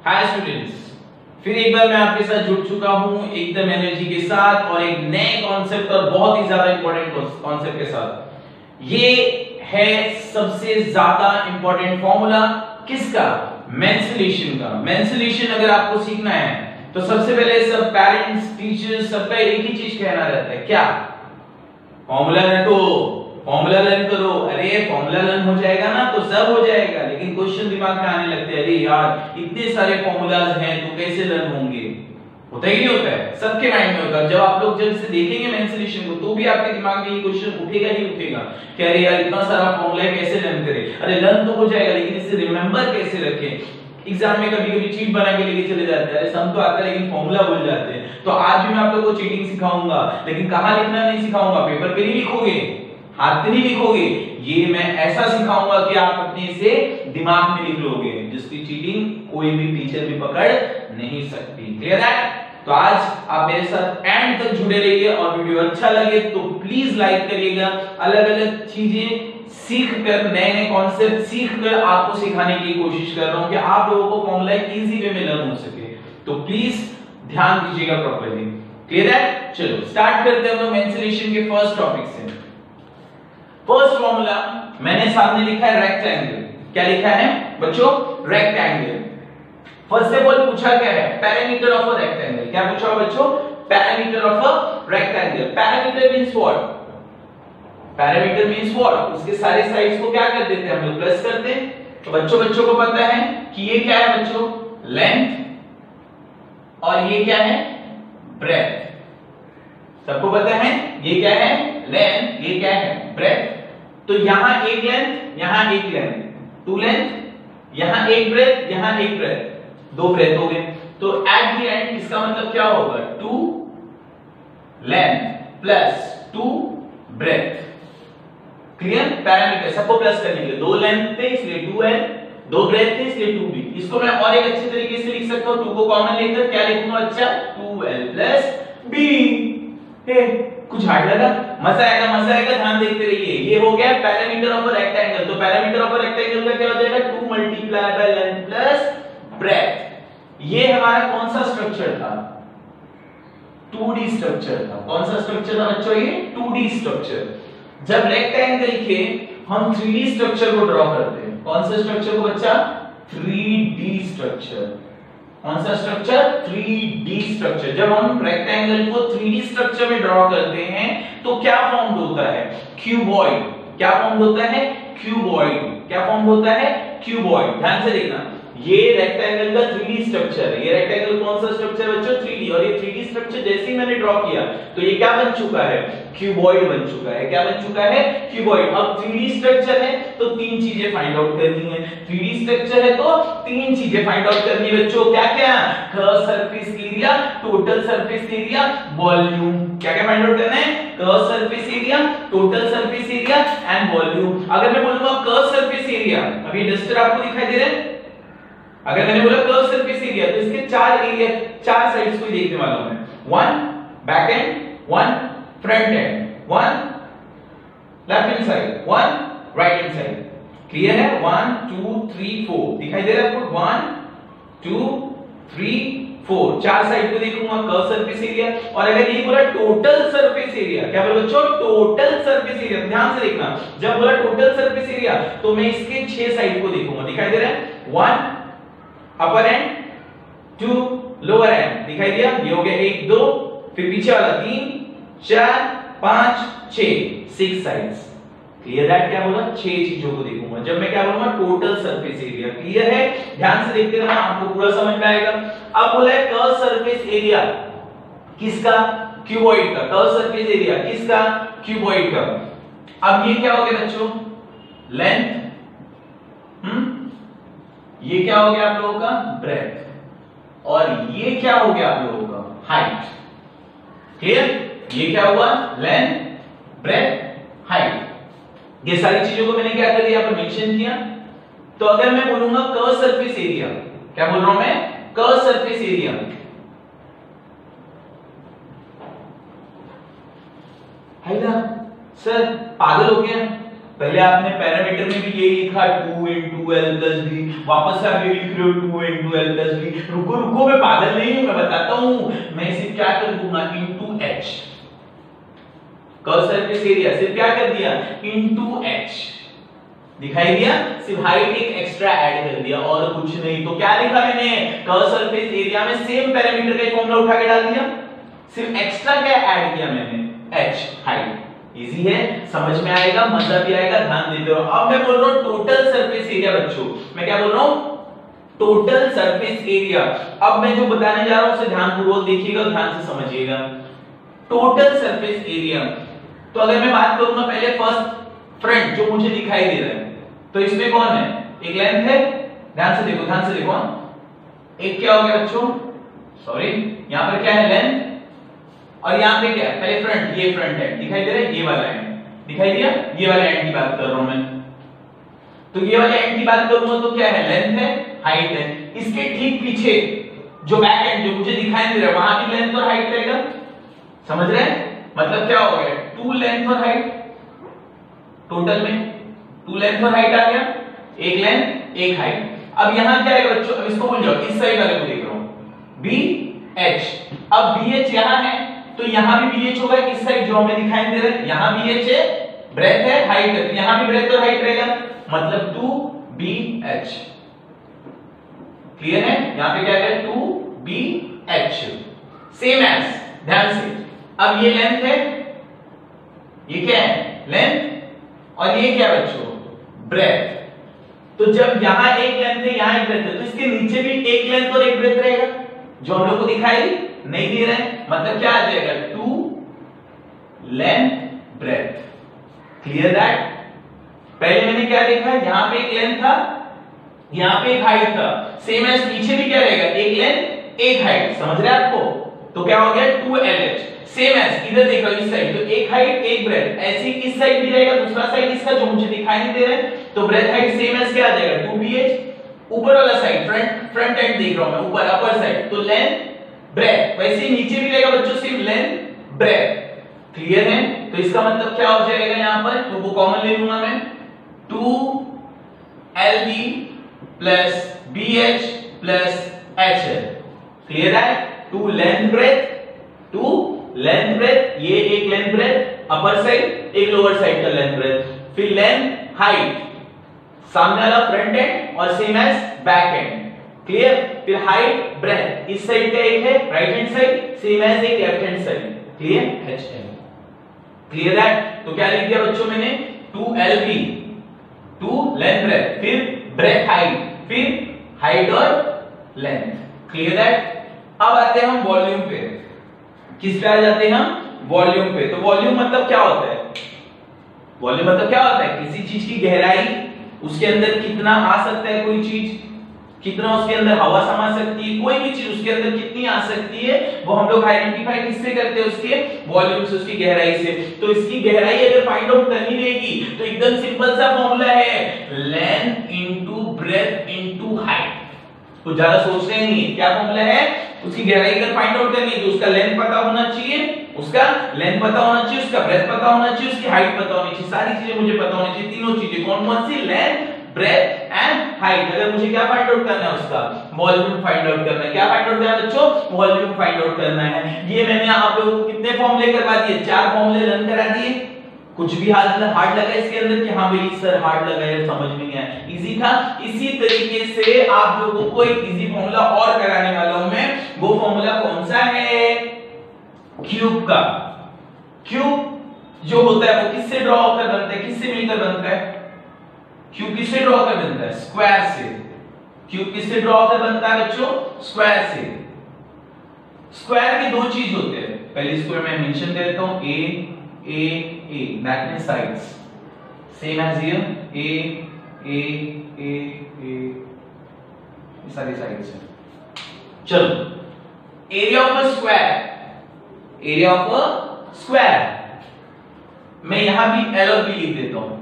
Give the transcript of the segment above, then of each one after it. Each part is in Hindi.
हाय स्टूडेंट्स, फिर एक बार मैं आपके साथ जुड़ चुका हूं एकदम एनर्जी के साथ और एक नए कॉन्सेप्ट और बहुत ही ज्यादा इंपॉर्टेंट कॉन्सेप्ट के साथ। ये है सबसे ज्यादा इंपॉर्टेंट फॉर्मूला किसका? मेंसुरेशन का। मेंसुरेशन अगर आपको सीखना है तो सबसे पहले सब पेरेंट्स टीचर्स सबका एक ही चीज कहना रहता है, क्या? फॉर्मूला रटो, फॉर्मूला लर्न करो। अरे फॉर्मूला लर्न हो जाएगा ना तो सब हो जाएगा, लेकिन क्वेश्चन दिमाग में आने लगते हैं, अरे यार इतने सारे फॉर्मूलाज हैं तो कैसे लर्न होंगे? होता ही नहीं होता है, सबके माइंड में होता है। जब आप लोग जब से देखेंगे मेंसुरेशन को तो भी आपके दिमाग में ये क्वेश्चन उठेगा ही उठेगा कि अरे यार इतना सारा फॉर्मूला है, कैसे लर्न करें? अरे लर्न तो हो जाएगा लेकिन इसे रिमेंबर कैसे रखें? एग्जाम में कभी कभी चीट बना के लेके चले जाते हैं, अरे सम तो आता है लेकिन फॉर्मूला भूल जाते हैं। तो आज भी मैं आप लोगों को चीटिंग सिखाऊंगा, लेकिन कहां लिखना नहीं सिखाऊंगा, पेपर पे नहीं लिखोगे, हाथ पे नहीं लिखोगे, ये मैं ऐसा सिखाऊंगा कि आप अपने से दिमाग में लिख लोगे, जिसकी चीटिंग कोई भी टीचर भी पकड़ नहीं सकती। क्लियर है? तो आज आप मेरे साथ एंड तक जुड़े रहिए और वीडियो अच्छा लगे तो प्लीज लाइक करिएगा। अलग अलग चीजें सीख कर, नए नए कॉन्सेप्ट सीख कर आपको सिखाने की कोशिश कर रहा हूं कि आप लोगों को फॉर्मूला इजी वे में लर्न हो सके। तो प्लीज ध्यान दीजिएगा प्रॉपर्ली। क्लियर है? चलो स्टार्ट करते हैं हम लोग मेंसुरेशन के फर्स्ट टॉपिक से। फर्स्ट फॉर्मूला मैंने सामने लिखा है रेक्टेंगल। क्या लिखा है बच्चों? रेक्टेंगल। फर्स्ट ऑफ ऑल पूछा क्या है? Parameter of a rectangle. क्या पूछा बच्चों? Parameter of a rectangle. Parameter means what? Parameter means what? उसके सारे साइड्स को क्या कर देते हैं हम लोग? प्लस करते हैं। तो बच्चों को पता है कि ये क्या है बच्चों? लेंथ, और ये क्या है? ब्रेथ। सबको पता है ये क्या है? लेंथ, ये क्या है? ब्रेथ। तो यहां एक लेंथ, यहां एक लेंथ, टू लेंथ, यहां एक ब्रेथ, यहां एक ब्रेथ, दो ब्रेथ हो गए। तो एट द एंड इसका मतलब क्या होगा? Two length plus two breadth. Clear? Parameter सबको प्लस करने के लिए, दो लेंथ थे इसलिए 2l, दो ब्रेथ थे इसलिए 2b। इसको मैं और एक अच्छे तरीके से लिख सकता हूं, 2 को कॉमन लेकर क्या लिखूंगा? अच्छा 2l प्लस b। कुछ हार्ड लगा? मजा आएगा, ध्यान देखते रहिए। ये हो गया पैरामीटर ऑफ अ रेक्टेंगल। तो पैरामीटर ऑफ अ रेक्टेंगल का क्या हो जाएगा? 2 multiply by length plus breadth. ये हमारा कौन सा स्ट्रक्चर था? 2D स्ट्रक्चर था। कौन सा स्ट्रक्चर था बच्चों? ये 2D स्ट्रक्चर। जब रेक्टेंगल के हम 3D स्ट्रक्चर को ड्रॉ करते हैं, कौन सा स्ट्रक्चर को बच्चा? 3D structure. कौन सा स्ट्रक्चर? 3D structure. जब हम रेक्टेंगल को 3D स्ट्रक्चर में ड्रॉ करते हैं तो क्या फॉर्म होता है? क्यूबॉइड। क्या फॉर्म होता है? क्यूबॉइड। क्या फॉर्म होता है? क्यूबॉइड। ध्यान से देखना, ये रेक्टेंगल का 3D स्ट्रक्चर है। ये रेक्टेंगल कौन सा स्ट्रक्चर है बच्चों? 3D। और ये 3D स्ट्रक्चर जैसे ही मैंने ड्रॉ किया तो ये क्या बन चुका है? क्यूबॉइड बन चुका है। क्या बन चुका है? क्यूबॉइड। अब 3D स्ट्रक्चर है तो तीन चीजें फाइंड आउट करनी है। 3D स्ट्रक्चर है तो तीन चीजें फाइंड आउट करनी है बच्चों। क्या क्या? Curve surface area, total surface area, volume. क्या क्या फाइंड आउट करना है? Curve surface area, total surface area and volume. अगर मैं बोलूंगा कर्व सरफेस एरिया, अभी डस्टर आपको दिखाई दे रहे हैं? अगर मैंने बोला कर्व सरफेस एरिया तो इसके चार एरिया, चार साइड्स को देखने वाला हूं मैं। 1 back and, 1 front end, 1 left hand side, 1 right hand side. Clear है? 1 2 3 4 दिखाई दे रहा है आपको? 1 2 3 4 चार साइड को देखूंगा कर्व सरफेस एरिया। और अगर ये बोला टोटल सरफेस एरिया, क्या बोला बच्चों? Total surface area. ध्यान से देखना, जब बोला टोटल सरफेस एरिया तो मैं इसके 6 साइड को देखूंगा। दिखाई दे रहा है? 1 अपर एंड, 2 लोअर एंड। दिखाई दिया? ये हो गया 1 2, फिर पीछे वाला 3 4 5 6, 6 साइड्स। क्लियर है? क्या बोला? 6 चीजों को देखूंगा जब मैं क्या बोलूंगा? Total surface area. क्लियर है? ध्यान से देखते रहना, आपको पूरा समझ में आएगा। अब बोला है कर्व सरफेस एरिया किसका? क्यूबॉइड का। कर्व सरफेस एरिया किसका? क्यूबॉइड का। अब ये क्या हो गया बच्चों? लेंथ। ये क्या हो गया आप लोगों का? ब्रेथ। और ये क्या हो गया आप लोगों का? हाइट। क्लियर? ये क्या हुआ? Length, breadth, height. ये सारी चीजों को मैंने क्या कर दिया? यहाँ पर मेंशन किया। तो अगर मैं बोलूंगा कर्व सरफेस एरिया, क्या बोल रहा हूं मैं? Curve surface area. सर पागल हो गया? पहले आपने पैरामीटर में भी यही लिखा 2 into l plus b, वापस से आप ये लिख रहे हो 2 into l plus b। रुको रुको, मैं पागल नहीं हूं, मैं बताता हूं। मैं इसे क्या कर दूंगा, into h। Curve surface area सिर्फ क्या कर दिया, into h दिखाई दिया, सिर्फ हाइट एक एक्स्ट्रा ऐड कर दिया और कुछ नहीं। तो क्या लिखा मैंने, कर्व सरफेस एरिया में सेम पैरामीटर का फॉर्मूला उठा के डाल दिया, सिर्फ एक्स्ट्रा क्या ऐड किया मैंने, h हाइट। इजी है, समझ में आएगा, मजा भी आएगा, ध्यान देते रहो। अब मैं बोल रहा हूं टोटल सरफेस एरिया बच्चों, मैं क्या बोल रहा हूं, टोटल सरफेस एरिया। अब मैं जो बताने जा रहा हूं उसे ध्यानपूर्वक देखिएगा, ध्यान से समझिएगा। टोटल सरफेस एरिया, तो अगर मैं बात करूंगा पहले फर्स्ट फ्रंट जो मुझे दिखाई दे रहा है, तो इसमें कौन है, एक लेंथ है, ध्यान से देखो, ध्यान से देखो। एक क्या हो गया बच्चों, सॉरी, यहां पर क्या है, लेंथ, और यहां पे क्या है, पहले फ्रंट, ये फ्रंट है दिखाई दे रहा है, ये वाला एंड दिखाई दिया, ये वाला एंड की बात कर रहा हूं मैं। तो ये वाले एंड की बात करूंगा तो क्या है, लेंथ है, हाइट है। इसके ठीक पीछे जो बैक एंड जो मुझे दिखाई दे रहा है, वहां भी लेंथ और हाइट रहेगा, समझ रहे हैं? मतलब क्या हो गया, 2 लेंथ और हाइट, टोटल में 2 लेंथ और हाइट आ गया, एक लेंथ एक हाइट। अब यहां क्या है बच्चों, अब इसको भूल जाओ, इस साइड वाले को देख रहा हूं, BH। अब BH यहां है तो यहां भी BH होगा, इस साइड जो हमें दिखाई दे रहा है, यहां BH है, ब्रेथ है, हाइट है, यहां भी ब्रेथ और हाइट रहेगा, मतलब 2BH। क्लियर है? यहां पे क्या है, 2BH, सेम एज, ध्यान से। अब ये लेंथ है, ये क्या है, लेंथ, और ये क्या बच्चों, ब्रेथ। तो जब यहां एक लेंथ है, यहां एक ब्रेथ है, तो इसके नीचे भी एक लेंथ और एक ब्रेथ रहेगा, जो हम लोग को दिखाई नहीं दे रहा है। मतलब क्या आ जाएगा, 2 लेंथ ब्रेथ। Clear that? पहले मैंने क्या देखा, यहां पे एक लेंथ था, यहां पे एक हाइट था, सेम एज पीछे भी क्या रहेगा, एक लेंथ एक हाइट, समझ रहे हैं आपको? तो क्या हो गया, 2LH, सेम एज इधर देखो, इस साइड तो एक हाइट एक ब्रेथ, ऐसे ही इस साइड भी रहेगा, दूसरा साइड इसका जो मुझे दिखाई नहीं दे रहा है, तो ब्रेथ हाइट सेम एज क्या आ जाएगा, 2BH। ऊपर वाला साइड फ्रंट एंड देख रहा हूं मैं, ऊपर अपर साइड, तो लेंथ ब्रेथ, वैसे ही नीचे भी रहेगा बच्चों, सिर्फ लेंथ ब्रेथ। क्लियर है? तो इसका मतलब क्या हो जाएगा यहां पर, तो वो कॉमन ले लूंगा मैं, 2LB plus BH plus HL। Clear है? 2 लेंथ ब्रेथ, 2 लेंथ ब्रेथ, ये एक लेंथ ब्रेथ अपर साइड, एक लोअर साइड का लेंथ ब्रेथ, फिर लेंथ हाइट, सामने वाला फ्रंट एंड और same as back end. Clear? फिर हाइट ब्रेथ, इस साइड का एक है right hand side, same as एक left hand side. Clear? HL। Clear है? तो क्या लिख दिया बच्चों मैंने, 2LB, 2 लेंथ ब्रेथ, फिर ब्रेथ हाइट, फिर हाइट और लेंथ। क्लियर है? अब आते हैं हम वॉल्यूम पे। किस पे आ जाते हैं हम, वॉल्यूम पे। तो वॉल्यूम मतलब क्या होता है, वॉल्यूम मतलब क्या होता है, किसी चीज की गहराई, उसके अंदर कितना आ सकता है कोई चीज, कितना उसके अंदर हवा समा सकती है, कोई भी चीज उसके अंदर कितनी आ सकती है, वो हम लोग आइडेंटिफाई किससे करते हैं, उसके वॉल्यूम से, उसकी गहराई से। तो इसकी गहराई अगर फाइंड आउट करनी रहेगी तो एकदम सिंपल सा फॉर्मूला है, length into breadth into height. तो ज्यादा सोचना ही नहीं है, क्या फॉर्मूला है, उसकी गहराई अगर फाइंड आउट करनी है तो उसका लेंथ पता होना चाहिए, उसका लेंथ पता होना चाहिए, उसका ब्रेथ पता होना चाहिए, उसकी हाइट पता होनी चाहिए, सारी चीजें मुझे पता होनी चाहिए, तीनों चीजें। कौन कौन सी, लेंथ ब्रेथ एंड हाइट। अगर मुझे क्या फाइंड आउट करना है, उसका वॉल्यूम फाइंड आउट करना है। क्या फाइंड आउट करना है बच्चों, वॉल्यूम फाइंड आउट करना है। ये मैंने आप लोगों को कितने फॉर्मूले करवा दिए, 4 फॉर्मूले रन करा दिए। कुछ भी हार्ड लगा इसके अंदर कि हाँ भाई सर हार्ड लगा है, समझ में नहीं आया, इजी था। इसी तरीके से आप लोगों को एक इजी फॉर्मूला और कराने वाला हूं मैं। वो फॉर्मूला कौन सा है, क्यूब का। क्यूब जो होता है वो किससे ड्रॉ होकर बनता है, किससे मिलकर बनता है, क्यूब किससे ड्रॉ कर बनता है, स्क्वायर से। क्यूब किससे ड्रॉ कर बनता है बच्चों, स्क्वायर से। स्क्वायर के 2 चीज होते हैं, पहले इसको मैं मेंशन कर देता हूं, a that means sides, same as here a सारी साइड्स है। चलो, area of a square, area of a square मैं यहां भी एल और बी लिख देता हूं।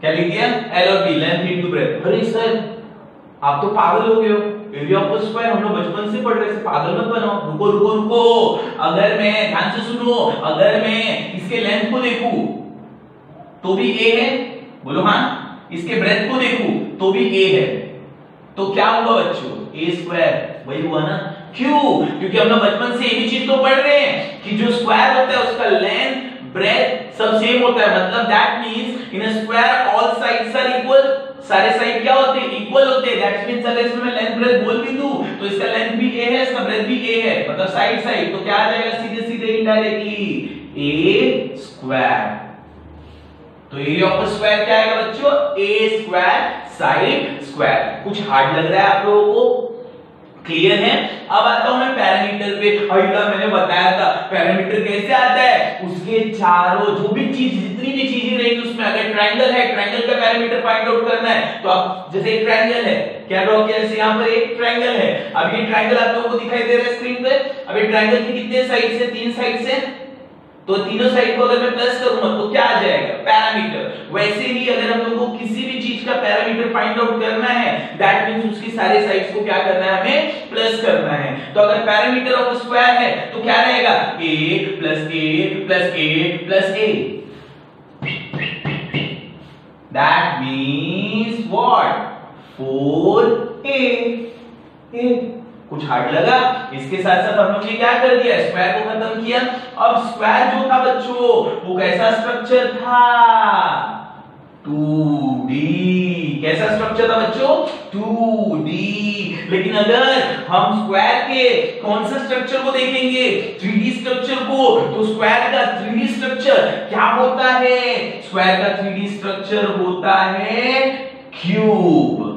क्या लिख दिया, एल और बी, लेंथ इनटू ब्रेथ। अरे सर आप तो पागल हो गए हो, एरिया ऑफ द स्क्वायर हम लोग बचपन से पढ़ रहे हैं, पागल मत बनाओ। रुको रुको रुको, अगर मैं, ध्यान से सुनो, अगर मैं इसके लेंथ को देखूं, तो भी ए है, बोलो हाँ। इसके ब्रेथ को देखूं तो भी ए है, तो क्या होगा बच्चों, ए स्क्वायर, वही हुआ ना। क्यों? क्योंकि हम लोग बचपन से यही चीज तो पढ़ रहे हैं कि जो स्क्वायर होता है उसका लेंथ ब्रेथ सब सेम होता है, मतलब that means in a square all sides are equal, सारे साइड क्या होते हैं, इक्वल होते हैं। दैट मींस अगर इसमें मैं लेंथ ब्रेथ बोल भी दूं तो इसका लेंथ भी a है, इसका ब्रेथ भी a है, मतलब साइड साइड, तो क्या आ जाएगा सीधे सीधे इनडायरेक्टली a स्क्वायर। तो एरिया ऑफ स्क्वायर क्या आएगा बच्चों, a स्क्वायर साइड स्क्वायर। कुछ हार्ड लग रहा है आप लोगों को, क्लियर है? अब आता हूं मैं पैरामीटर पे। अगला मैंने बताया था पैरामीटर कैसे आता है, उसके चारों जो भी चीज, जितनी भी चीजें रहेंगी उसमें, अगर ट्रायंगल है, ट्रायंगल का पैरामीटर फाइंड आउट करना है तो आप जैसे एक ट्रायंगल है, क्या ड्रॉ किया, जैसे यहां पर एक ट्रायंगल है। अब ये ट्रायंगल आप लोगों को दिखाई दे रहा है स्क्रीन पे। अब ये ट्रायंगल के कितने साइड से, 3 साइड से, तो तीनों साइड को अगर मैं प्लस करूंगा तो क्या आ जाएगा, पैरामीटर। वैसे ही अगर हम लोगों को किसी भी चीज का पैरामीटर फाइंड आउट करना है, दैट मींस उसकी सारे साइड्स को क्या करना है, हमें प्लस करना है। तो अगर पैरामीटर ऑफ स्क्वायर है तो क्या रहेगा, a plus a plus a plus a, that means what, 4a। कुछ हार्ड लगा? इसके साथ साथ हम लोग ने क्या कर दिया, स्क्वायर को खत्म किया। अब स्क्वायर जो था बच्चों वो कैसा स्ट्रक्चर था, 2D। कैसा स्ट्रक्चर था बच्चों, 2D। लेकिन अगर हम स्क्वायर के कौन सा स्ट्रक्चर को देखेंगे, 3D स्ट्रक्चर को, तो स्क्वायर का 3D स्ट्रक्चर क्या होता है, स्क्वायर का 3D स्ट्रक्चर होता है क्यूब।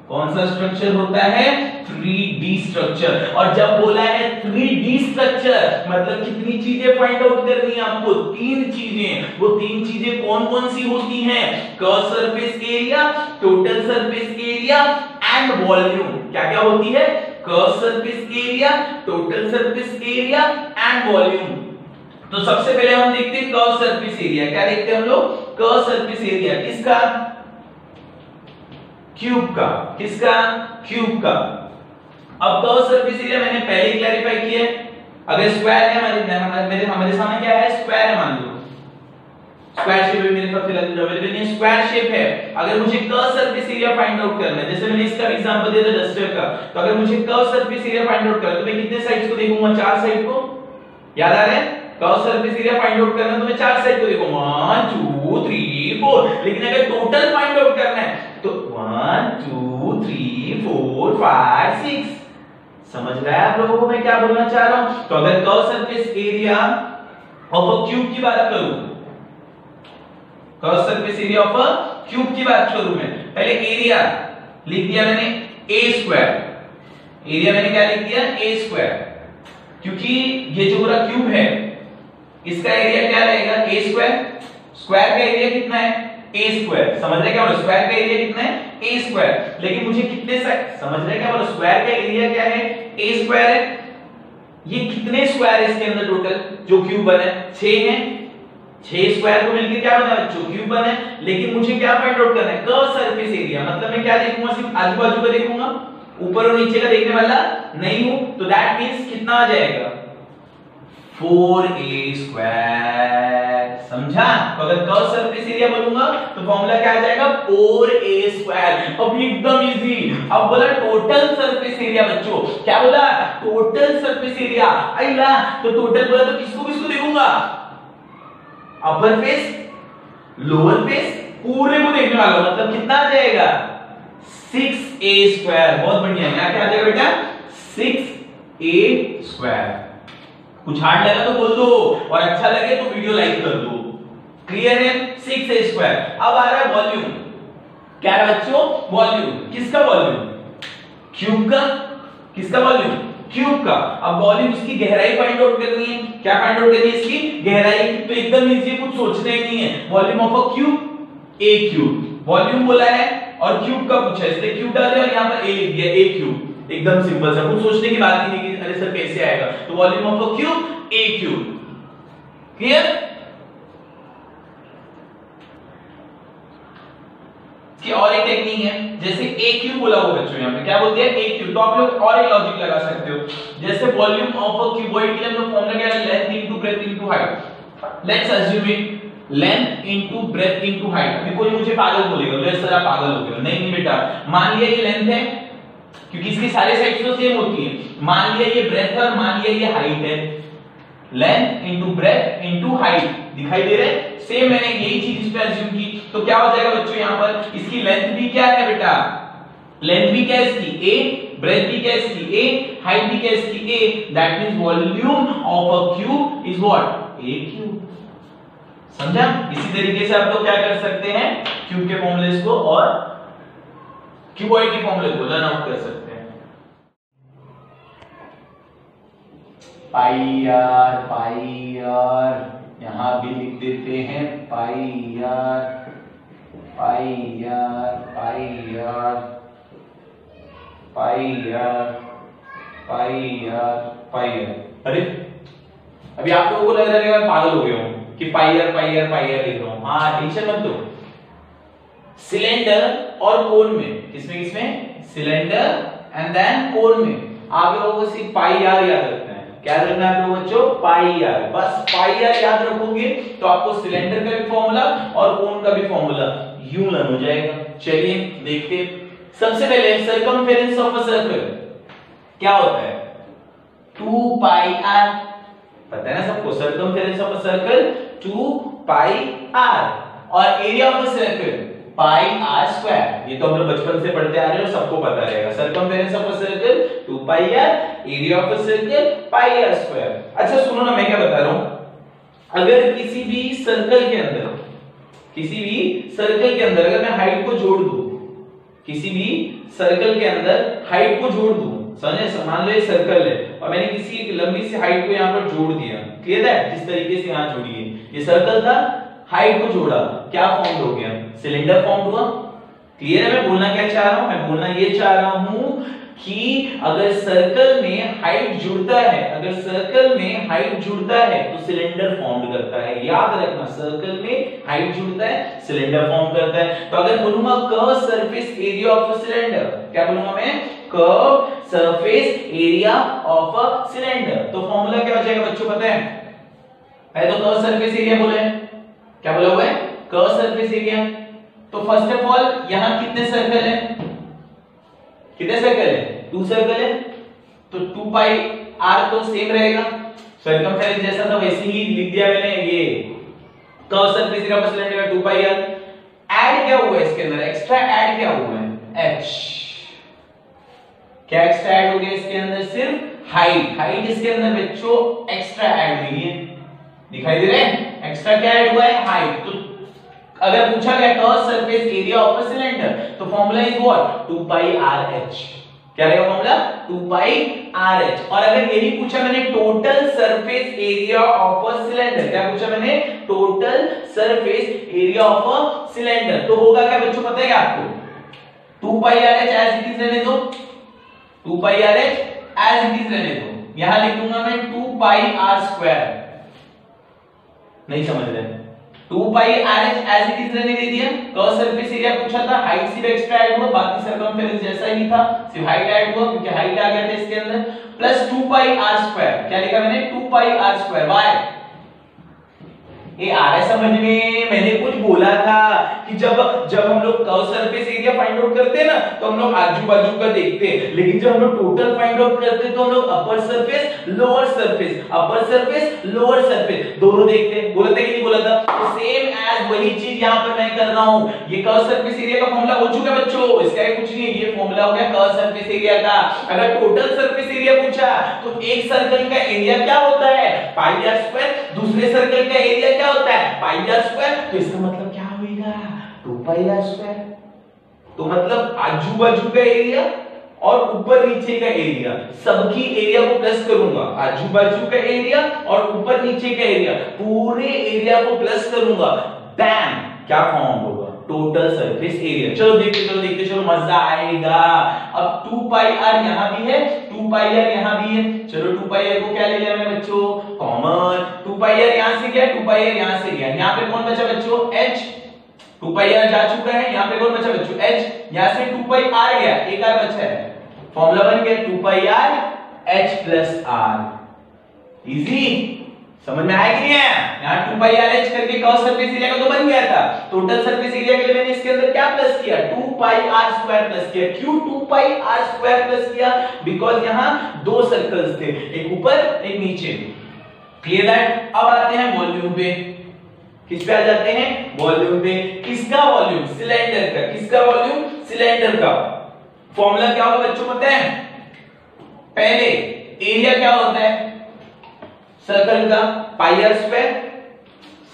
कौन सा स्ट्रक्चर होता है, 3D स्ट्रक्चर। और जब बोला है 3D स्ट्रक्चर मतलब कितनी चीजें फाइंड आउट करनी है आपको, 3 चीजें। वो 3 चीजें कौन कौन सी होती हैं, curve surface area, total surface area and volume. क्या क्या होती है, curve surface area, total surface area and volume. तो सबसे पहले हम देखते हैं कर्व सरफेस एरिया। क्या देखते हैं हम लोग, कर्व सरफेस एरिया किसका, क्यूब का। किसका, क्यूब का। अब कर्व सरफेस एरिया मैंने पहले ही क्लैरिफाई किया है। अगर स्क्वायर है हमारे सामने क्या है, स्क्वायर है, मान लो स्क्वायर शेप है, मेरे पास अवेलेबल नहीं है, स्क्वायर शेप है। अगर मुझे curve surface area find out करना है, जैसे मैंने इसका एग्जांपल दिया था डस्टर का, तो अगर मुझे curve surface area find out करना है तो मैं कितने साइड्स को देखूंगा, 4 साइड को। याद आ रहा है, curve surface area find out करना है तो मैं 4 साइड को देखूंगा, 1 2 3 4। लेकिन अगर टोटल फाइंड आउट करना है तो 1 2 3 4 5 6। समझ रहा है आप लोगों को मैं क्या बोलना चाह रहा हूं। तो अगर curved surface area of a cube की बात करूं, curve surface area of a cube की बात करूं, मैं पहले एरिया लिख दिया मैंने a स्क्वायर। एरिया मैंने क्या लिख दिया, a स्क्वायर, क्योंकि ये जो पूरा क्यूब है इसका एरिया क्या रहेगा, a स्क्वायर। स्क्वायर का एरिया कितना है, a स्क्वायर। समझ रहे क्या बोलो, स्क्वायर का एरिया कितना है, a स्क्वायर। लेकिन मुझे कितने साइड, समझ रहे क्या बोलो, स्क्वायर का एरिया क्या है, a स्क्वायर है। ये कितने स्क्वायर है इसके अंदर टोटल, जो क्यूब बना है 6 है। 6 स्क्वायर को मिलकर क्या बना बच्चों, क्यूब बना है। लेकिन मुझे क्या फाइंड आउट करना है, कर्व सरफेस एरिया। मतलब मैं क्या देखूंगा, सिर्फ आजू बाजू का देखूंगा, ऊपर और नीचे का देखने वाला नहीं हूं। तो दैट मींस कितना आ जाएगा, 4a स्क्वायर। समझा? तो अगर कर्व सरफेस एरिया बोलूंगा तो फॉर्मूला क्या आ जाएगा, 4a स्क्वायर। अब एकदम इजी। अब बोला टोटल सरफेस एरिया बच्चों, क्या बोला, टोटल सरफेस एरिया। आइला तो टोटल बोला तो किसको किसको देखूंगा, अपर फेस, लोअर फेस, पूरे को देखने वाला। मतलब कितना आ जाएगा, 6a स्क्वायर। बहुत बढ़िया, क्या क्या आ जाएगा बेटा, 6a स्क्वायर। कुछ हार्ड लगा तो बोल दो, और अच्छा लगे तो वीडियो लाइक कर दो। क्लियर है, 6a स्क्वायर। अब आ रहा है वॉल्यूम। क्या है बच्चों, वॉल्यूम। किसका वॉल्यूम, क्यूब का। किसका वॉल्यूम, क्यूब का। अब वॉल्यूम, इसकी गहराई फाइंड आउट करनी है। क्या फाइंड आउट करनी है, इसकी गहराई। तो एकदम इजी, कुछ सोचना ही नहीं है। Volume of a cube, a cube. Volume बोला है और क्यूब का पूछा है, इसलिए क्यूब डाले और यहां पर a लिख दिया, a क्यूब। एकदम सिंपल सा, कुछ सोचने की बात ही नहीं कि अरे सर कैसे आएगा। तो volume of a cube, a cube. Clear? इसकी और एक टेक्निक है, जैसे a क्यूब बोला हो बच्चों, यहां पे क्या बोल दिया, a क्यूब। तो आप लोग और एक लॉजिक लगा सकते हो, जैसे वॉल्यूम ऑफ अ क्यूबॉइड के लिए हम लोग फॉर्मूला क्या है, length into breadth into height. Let's assume it length into breadth into height. अभी कोई मुझे पागल बोलेगा, बोले सर आप पागल हो गए। नहीं बेटा, मान लिया ये लेंथ है क्योंकि इसकी सारे साइड्स तो सेम होती है, मान लिया ये ब्रेथ है और मान लिया ये हाइट है। Length into breadth into height दिखाई दे रहे हैं, सेम मैंने यही चीज इस पे अज्यूम की। तो क्या हो जाएगा बच्चों, यहां पर इसकी लेंथ भी क्या है बेटा, लेंथ भी क्या है इसकी a, ब्रेथ भी क्या है इसकी a, हाइट भी क्या है इसकी a, that means volume of a cube is what, a cube. समझा? इसी तरीके से आप लोग क्या कर सकते हैं, क्यूब के फॉर्मूले को और क्यूबॉइड के फॉर्मूले को लर्न आउट कर सकते हैं। पाई आर यहां भी लिख देते हैं pi r pi r pi r pi r pi r pi r. अरे अभी आप लोगों को लग रहा है मैं पागल हो गया हूं कि पाई आर लिख रहा हूं। हाँ टेंशन मत लो, सिलेंडर और कोन में, किसमें सिलेंडर एंड देन कोन में आप लोगों को सिर्फ पाई आर याद रखना है। क्या रखना है आप लोगों बच्चों, पाई आर। बस पाई आर याद रखोगे तो आपको सिलेंडर का भी फॉर्मूला और कोन का भी फॉर्मूला यूं लर्न हो जाएगा। चलिए देखते, सबसे पहले सर्कमफेरेंस ऑफ अ सर्कल क्या होता है, 2 पाई आर। पता है ना सबको, circumference of a circle 2 pi r और area of a circle pi r square. ये तो हम लोग बचपन से पढ़ते आ रहे हैं और सबको पता रहेगा। Circumference of a circle 2 pi r, area of a circle pi r square. अच्छा सुनो ना, मैं क्या बता रहा हूं, अगर किसी भी सर्कल के अंदर अगर मैं हाइट को जोड़ दूं, किसी भी सर्कल के अंदर हाइट को जोड़ दूं, समझे, मान लो ये सर्कल है और मैंने किसी एक लंबी सी हाइट को यहां पर जोड़ दिया, क्लियर है, जिस तरीके से यहां जोड़ी है, ये सर्कल था, हाइट को जोड़ा, क्या फॉर्म हो गया, सिलेंडर फॉर्म हुआ। क्लियर है मैं बोलना क्या चाह रहा हूं, मैं बोलना ये चाह रहा हूं कि अगर सर्कल में हाइट जुड़ता है, अगर सर्कल में हाइट जुड़ता है तो सिलेंडर फॉर्म करता है। याद रखना, सर्कल में हाइट जुड़ता है सिलेंडर फॉर्म करता है। तो अगर बोलूंगा curve surface area of a cylinder, क्या बोलूंगा मैं, curve surface area of a cylinder, तो फॉर्मूला क्या हो जाएगा बच्चों पता है, पहले तो कर्व सरफेस एरिया बोले, क्या बोला हुआ है, कर्व सरफेस एरिया। तो फर्स्ट ऑफ ऑल यहां कितने सर्कल है, कितने सर्कल है, 2 सर्कल है, तो 2 पाई आर तो सेम रहेगा, सर्कमफेरेंस जैसा था वैसे ही लिख दिया मैंने, ये curve surface area of cylinder का 2 पाई आर। ऐड क्या हुआ है इसके अंदर, एक्स्ट्रा ऐड क्या हुआ है, h। क्या एक्स्ट्रा ऐड हो गया इसके अंदर, सिर्फ हाइट। हाइट इसके अंदर बच्चों एक्स्ट्रा ऐड हुई है, दिखाई दे रहे हैं, एक्स्ट्रा क्या ऐड हुआ है, हाइट। तो अगर पूछा गया curved surface area of a cylinder तो formula is what, 2 pi r h. क्या रहेगा फॉर्मूला, 2 पाई आर एच। और अगर यही पूछा मैंने total surface area of a cylinder, क्या पूछा मैंने, total surface area of a cylinder, तो होगा क्या बच्चों पता है क्या आपको, 2 pi r h as it is रहने दो, 2 pi r h as it is रहने दो। यहां लिख दूंगा मैं 2 पाई आर स्क्वायर, नहीं समझ रहे, 2 pi r h as it is रहने दे दिया। कर्व सरफेस एरिया पूछा था, हाइट सिर्फ एक्स्ट्रा ऐड हुआ, बाकी सर्कमफेरेंस जैसा ही था, सिर्फ हाइट ऐड हुआ क्योंकि हाइट आ गया था इसके अंदर, प्लस 2 पाई आर स्क्वायर। क्या लिखा मैंने, 2 पाई आर स्क्वायर। व्हाई, ये आ रहा है समझ में, मैंने कुछ बोला था कि जब हम लोग curve surface area find out करते हैं ना तो हम लोग आजू बाजू का देखते हैं, लेकिन जब हम लोग टोटल फाइंड आउट करते हैं तो हम लोग upper surface lower surface, upper surface lower surface दोनों देखते हैं। बोला था कि नहीं बोला था, तो सेम एज वही चीज यहां पर मैं कर रहा हूं। ये कर्व सरफेस एरिया का फॉर्मूला हो चुका है बच्चों, इसका कुछ नहीं, ये फॉर्मूला हो गया कर्व सरफेस एरिया का। अगर टोटल सरफेस एरिया पूछा तो एक सर्कल का एरिया क्या होता है, पाई आर स्क्वायर, दूसरे सर्कल का एरिया क्या होता है, पाई आर स्क्वायर। तो इसका मतलब क्या होगा, 2 पाई आर स्क्वायर। तो मतलब आजू बाजू का एरिया और ऊपर नीचे का एरिया, सबकी एरिया को प्लस करूंगा, आजू बाजू का एरिया और ऊपर नीचे का एरिया, पूरे एरिया को प्लस करूंगा, बैम क्या फॉर्म होगा, टोटल सरफेस एरिया। चलो देखते चलो मजा आएगा। अब 2 पाई आर यहां भी है, 2 पाई आर यहां भी है, चलो 2 पाई आर को क्या ले लिया मैंने बच्चों, कॉमन। 2 पाई आर यहां से गया, 2 पाई आर यहां से गया, यहां पे कौन बचा बच्चों, h। 2 पाई आर जा चुका है, यहां पे कौन बचा बच्चों, h। यहां से 2 पाई आर गया, एक आर बचा है, फॉर्मूला बन गया 2 pi r h plus r। Easy, समझ में आया कि नहीं आया? यहाँ 2 पाई आर एच करके कर्व सरफेस एरिया का तो बन गया था। टोटल सरफेस एरिया के लिए मैंने इसके अंदर क्या प्लस किया? 2 पाई आर स्क्वायर प्लस किया। क्यों 2 पाई आर स्क्वायर प्लस किया? बिकॉज यहाँ दो सर्कल्स थे, एक ऊपर एक नीचे। क्लियर है? अब आते हैं वॉल्यूम पे। किस पे आ जाते हैं? वॉल्यूम पे। किसका वॉल्यूम? सिलेंडर का। किसका वॉल्यूम? सिलेंडर का। फॉर्मूला क्या होगा बच्चों पता है? पहले एरिया क्या होता है सर्कल का? Pi r square.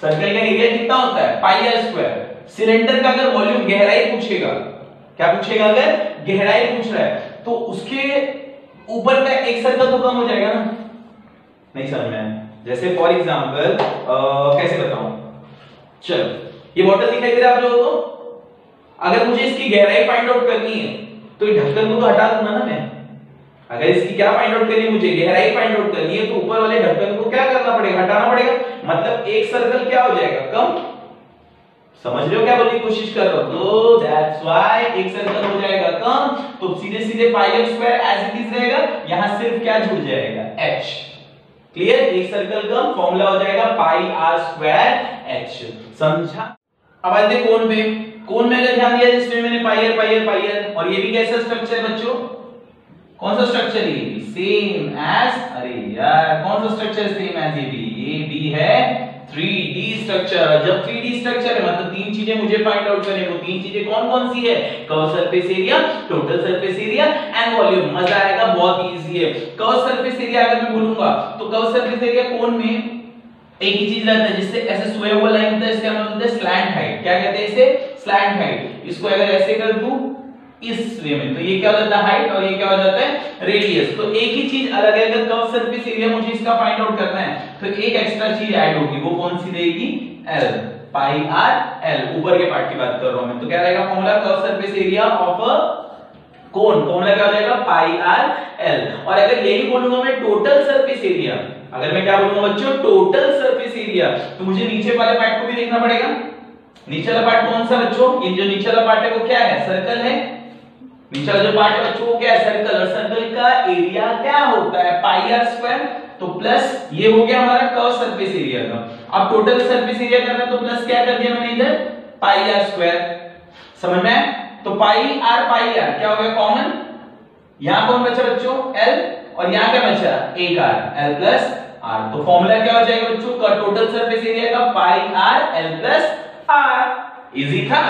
सर्कल का एरिया कितना होता है? पाई आर स्क्वायर। सिलेंडर का अगर वॉल्यूम गहराई पूछेगा, क्या पूछेगा? अगर गहराई पूछ रहा है तो उसके ऊपर का एक सर्कल तो कम हो जाएगा ना? नहीं समझ में आया? जैसे फॉर एग्जांपल कैसे बताऊं? चलो, ये बॉटल दिखाई दे रहा है आप लोगों को? अगर मुझे इसकी गहराई फाइंड आउट करनी है तो ये ढक्कन को तो हटा दूंगा ना मैं। अगर इसकी क्या फाइंड आउट करनी है, मुझे गहराई फाइंड आउट करनी है, तो ऊपर वाले ढक्कन को क्या करना पड़ेगा? हटाना पड़ेगा। मतलब एक सर्कल क्या हो जाएगा? कम। समझ रहे हो क्या बोलने की कोशिश कर रहा हूं? तो दैट्स व्हाई एक सर्कल हो जाएगा कम, तो सीधे सीधे pi r square as it is रहेगा। यहां सिर्फ क्या जुड़ जाएगा? h। क्लियर? एक सर्कल कम, फॉर्मूला हो जाएगा पाई आर स्क्वायर h। समझा? अब आते हैं कोण पे। कोण में अगर ध्यान दिया जिसमें मैंने पाई आर, और ये भी कैसा स्ट्रक्चर है बच्चों? कौन सा स्ट्रक्चर है? ये सेम एज, अरे यार कौन सा स्ट्रक्चर सेम एज ये भी है 3D स्ट्रक्चर। जब 3D स्ट्रक्चर है मतलब तीन चीजें मुझे फाइंड आउट करने को। तीन चीजें कौन कौन सी है? Curve surface area, total surface area and volume. मजा आएगा, बहुत इजी है। कर्व सरफेस एरिया अगर मैं बोलूंगा तो कर्व सरफेस एरिया कोण में एक ही चीज रहता है, जिससे ऐसे सोया हुआ लाइन होता है, इसका मतलब होता है स्लैंट हाइट। क्या कहते हैं इसे? Slant height. इसको अगर ऐसे कर दूं इस वे में तो ये क्या हो जाता है? हाइट, और ये क्या हो जाता है? रेडियस। तो एक ही चीज अलग है। अगर कर्व सरफेस एरिया मुझे इसका फाइंड आउट करना है तो एक एक्स्ट्रा चीज ऐड होगी, वो कौन सी रहेगी? L, pi r L। ऊपर के पार्ट की बात कर रहा हूं मैं। तो क्या रहेगा formula? Curve surface area of a cone. Formula क्या हो जाएगा? Pi r L। और अगर यही बोलूंगा मैं टोटल सरफेस एरिया, अगर मैं क्या बोलूंगा बच्चों? टोटल सरफेस एरिया, तो मुझे नीचे वाले पार्ट को भी देखना पड़ेगा। नीचे वाला पार्ट कौन सा बच्चों? ये जो नीचे वाला पार्ट है वो क्या है? सर्कल है। नीचे वाला जो पार्ट है बच्चों वो क्या है? सर्कल। और सर्कल का एरिया क्या होता है? पाई आर स्क्वायर। तो प्लस ये हो गया हमारा कर्व सरफेस एरिया का। अब टोटल सरफेस एरिया करना है तो प्लस क्या कर दिया मैंने इधर? पाई आर स्क्वायर। समझ में? तो पाई आर क्या हो गया? कॉमन। यहां कौन बचा बच्चों? L, और यहां क्या बचा? एक R, L प्लस R। तो फॉर्मूला क्या हो जाएगा बच्चों का? टोटल सरफेस एरिया का pi r L plus R। Easy था?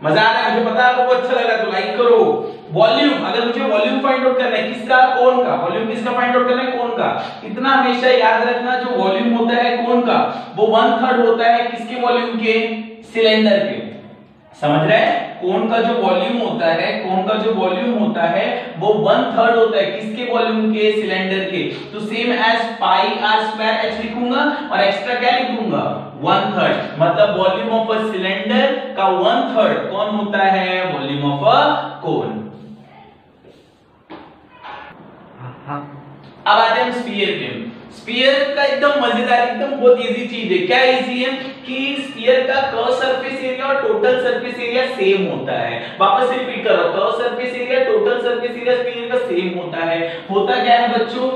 मजा आ रहा है? मुझे पता है आपको अच्छा लग रहा है तो लाइक करो। वॉल्यूम, अगर मुझे वॉल्यूम फाइंड आउट करना है किसका? कोण का। वॉल्यूम किसका फाइंड आउट करना है? कोण का। इतना हमेशा याद रखना, जो वॉल्यूम होता है कोण का वो 1/3 होता है किसके वॉल्यूम के? सिलेंडर के। समझ रहे हैं? कोण का जो वॉल्यूम होता है, कोण का जो वॉल्यूम होता है वो 1/3 होता है किसके वॉल्यूम के? सिलेंडर के। तो same as pi r square h लिखूंगा और एक्स्ट्रा क्या लिखूंगा? 1/3। मतलब वॉल्यूम ऑफ अ सिलेंडर का 1/3 कौन होता है? वॉल्यूम ऑफ अ कोन। अब आते हैं हम स्फीयर पे। स्फीयर का एकदम मजेदार, एकदम बहुत इजी चीज है। क्या इजी है? कि स्फीयर का कर्व सरफेस एरिया और टोटल सरफेस एरिया सेम होता है। वापस से रिपीट कर रहा हूं, curved surface area, total surface area sphere का सेम होता है। होता क्या है बच्चों?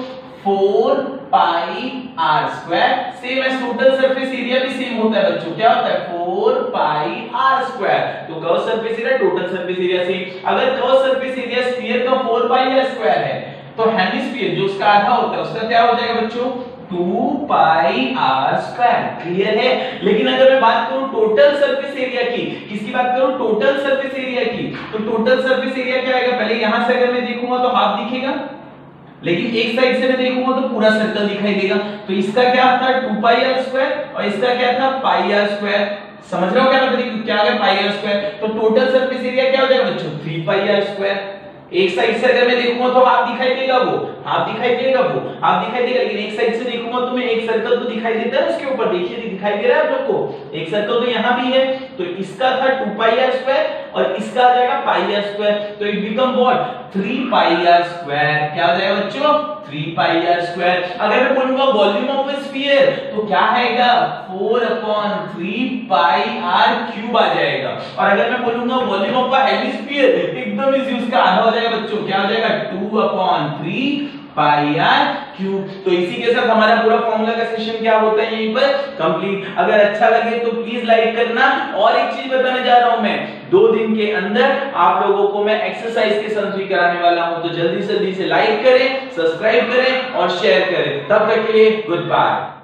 4 pi r square. Same as total surface area भी सेम होता है बच्चों। क्या होता है? 4 पाई आर स्क्वायर। तो curved surface area, total surface area same. अगर कर्व सरफेस एरिया स्फीयर का 4 पाई आर स्क्वायर है तो हेमिस्फीयर जो उसका आधा होता है उसका क्या हो जाएगा बच्चों? 2 पाई आर स्क्वायर। क्लियर है? लेकिन अगर मैं बात करूं टोटल सरफेस एरिया की, किसकी बात करूं? टोटल सरफेस एरिया की, तो टोटल सरफेस एरिया क्या आएगा? पहले यहां से अगर मैं देखूंगा तो हाफ दिखेगा, लेकिन एक साइड से मैं देखूंगा तो पूरा सर्कल दिखाई देगा। तो इसका क्या था? 2 पाई आर स्क्वायर, और इसका क्या था? पाई आर स्क्वायर। समझ रहे हो क्या मतलब? क्या आ गया? पाई आर स्क्वायर। तो टोटल सरफेस एरिया क्या हो जाएगा बच्चों? 3 पाई आर स्क्वायर। एक साइड से अगर मैं देखूंगा तो हाफ दिखाई देगा, वो हाफ दिखाई देगा, वो हाफ दिखाई देगा। लेकिन एक साइड से देखूंगा तो मैं एक सर्कल तो दिखाई देता है उसके ऊपर। देखिए दिखाई दे रहा है आप लोग को? एक सर्कल तो यहां भी है। तो इसका था 2 पाई आर स्क्वायर और इसका आ जाएगा पाई आर स्क्वायर। तो it become what? 3 pi r square. क्या हो जाएगा बच्चों? 3 पाई आर स्क्वायर। अगर मैं बोलूंगा वॉल्यूम ऑफ अ स्फीयर तो क्या आएगा? 4/3 पाई आर क्यूब आ जाएगा। और अगर मैं बोलूंगा वॉल्यूम ऑफ अ हेमिस्फीयर, एकदम इजी, उसका आधा हो जाएगा बच्चों। क्या हो जाएगा? 2/3 पाई आर क्यूब। तो इसी के साथ हमारा पूरा फॉर्मूला का सेशन क्या होता है यहीं पर कंप्लीट। अगर अच्छा लगे तो प्लीज लाइक करना। और एक चीज बताने जा रहा हूं मैं, 2 दिन के अंदर आप लोगों को मैं एक्सरसाइज के सम भी कराने वाला हूं, तो जल्दी से लाइक करें, सब्सक्राइब करें और शेयर करें। तब तक के लिए गुड बाय।